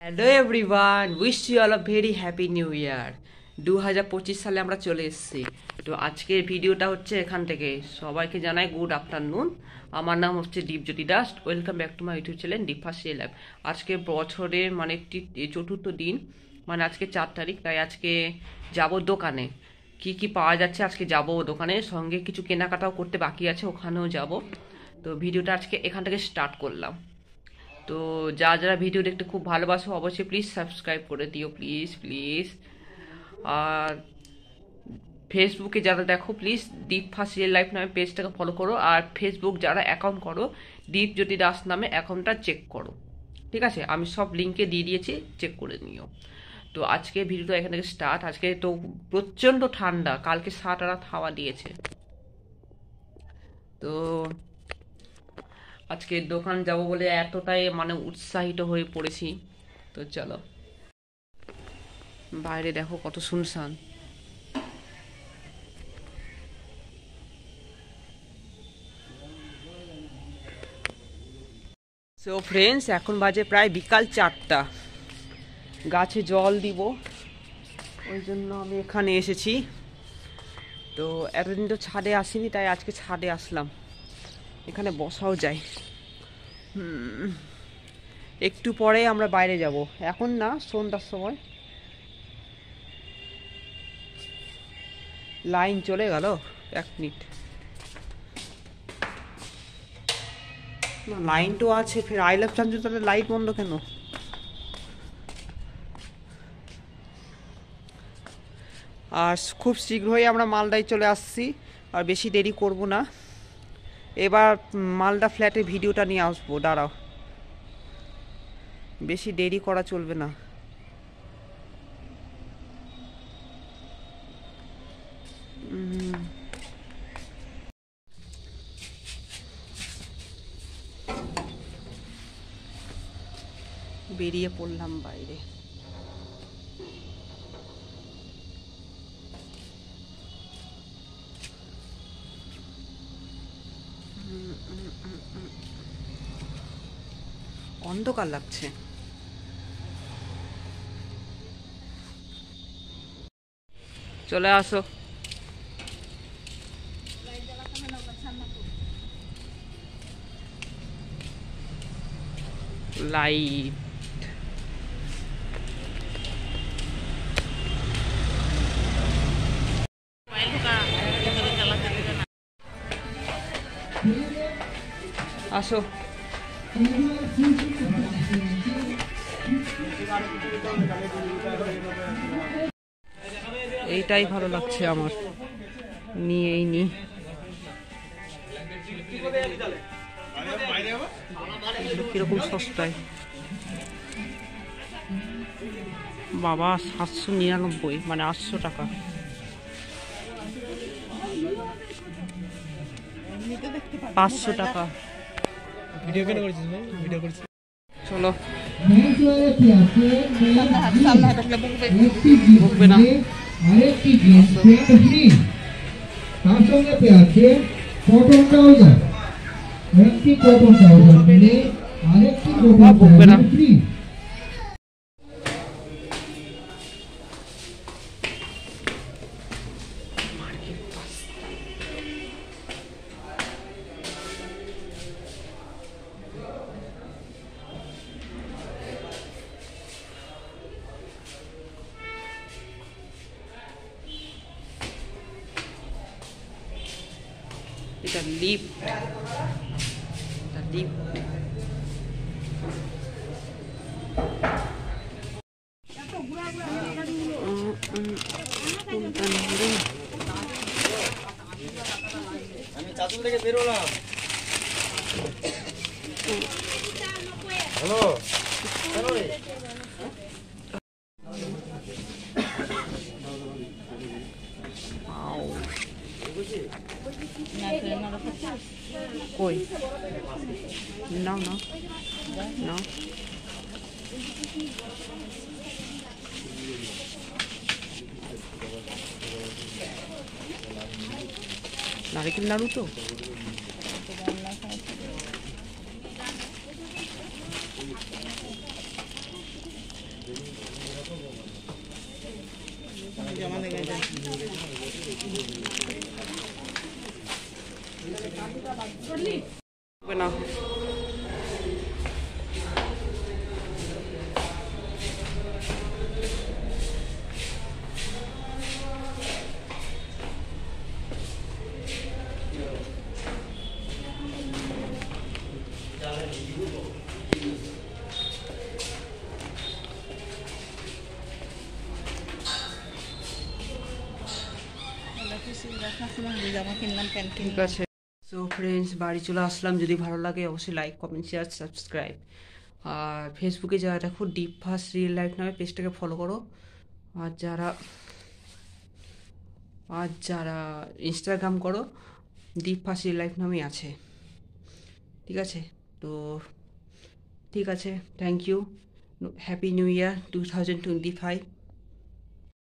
Hello everyone, wish you all a very happy new year. 2025 সালে আমরা চলে এসেছি। তো আজকের ভিডিওটা হচ্ছে এখান থেকে। সবাইকে জানাই গুড আফটারনুন। আমার নাম হচ্ছে Dipjyoti Das. Welcome back to my YouTube channel Deep first life. আজকে বছরের একটি চতুর্থ দিন, আজকে 4 তারিখ। তাই আজকে যাব দোকানে, কি পাওয়া যাচ্ছে আজকে যাব দোকানে। সঙ্গে কিছু কেনাকাটাও করতে বাকি আছে, ওখানেও যাব। তো ভিডিওটা আজকে এখান থেকে স্টার্ট করলাম। তো যারা ভিডিও দেখতে খুব ভালোবাসো অবশ্যই প্লিজ সাবস্ক্রাইব করে দিও, প্লিজ প্লিজ। আর ফেসবুকে যারা দেখো please Deep first real life নামে পেজটাকে ফলো করো। আর ফেসবুক যারা অ্যাকাউন্ট করো দীপজ্যোতি দাস নামে অ্যাকাউন্টটা চেক করো, ঠিক আছে? আমি সব লিঙ্কে দিয়ে দিয়েছি, চেক করে নিও। তো আজকে ভিডিওটা এখান থেকে স্টার্ট। আজকে তো প্রচণ্ড ঠান্ডা, কালকে 7 রাত হাওয়া দিয়েছে। তো আজকে দোকান যাব বলে এতটাই উৎসাহিত হয়ে পড়েছি। তো চলো, বাইরে দেখো কত শুনশান। সো ফ্রেন্ডস, এখন বাজে প্রায় বিকাল 4টা। গাছে জল দিব, ওই জন্য আমি এখানে এসেছি। তো এতদিন তো ছাদে আসিনি, তাই আজকে ছাদে আসলাম। এখানে বসাও যায়। একটু পরে আমরা বাইরে যাব, এখন না, সন্ধ্যার সময়। লাইন চলে গেল, 1 মিনিট। না, লাইন তো আছে, ফের আই লাভ চাঞ্চু, তাহলে লাইট বন্ধ কেন? আর খুব শীঘ্রই আমরা মালদায় চলে আসছি, আর বেশি দেরি করব না। এবার মালদা ফ্ল্যাটে ভিডিওটা নিয়ে আসবো, দাঁড়াও, বেশি দেরি করা চলবে না। বেরিয়ে পড়লাম বাইরে। অন্ধকার লাগছে। চলে আসো। লাইট আসো। এইটাই ভালো লাগছে আমার, নিয়েই নি। কিরকম সস্তায় বাবা, 799, 800 টাকা। $500 টাকা। ভিডিও কেন করছিস ভাই? ভিডিও করছিস? চলো, বুকবে না। আরেকটি জিন্স প্যান্ট ফ্রি, তার সঙ্গে পেয়েছে কটন ট্রাউজার। একটি কটন ট্রাউজার নিলে আরেকটি কটন ট্রাউজার ফ্রি। এটা লিপ, এটা লিপ। আমি চাদর থেকে বেরোলাম। হ্যালো, কেন রে? কই নাও নাও নাও। নারকেল নাড়ু তো জামা কিনলাম, প্যান্ট ঠিক আছে। সো ফ্রেন্ডস, বাড়ি চলে আসলাম। যদি ভালো লাগে অবশ্যই লাইক, কমেন্ট, শেয়ার, সাবস্ক্রাইব। আর ফেসবুকে যারা দেখো ডিপ ফার্স্ট রিয়েল লাইফ নামে পেজটাকে ফলো করো। আর যারা ইনস্টাগ্রাম করো, ডিপ ফার্স্ট রিয়েল লাইফ নামেই আছে। ঠিক আছে, তো ঠিক আছে, thank you. Happy new year 2025।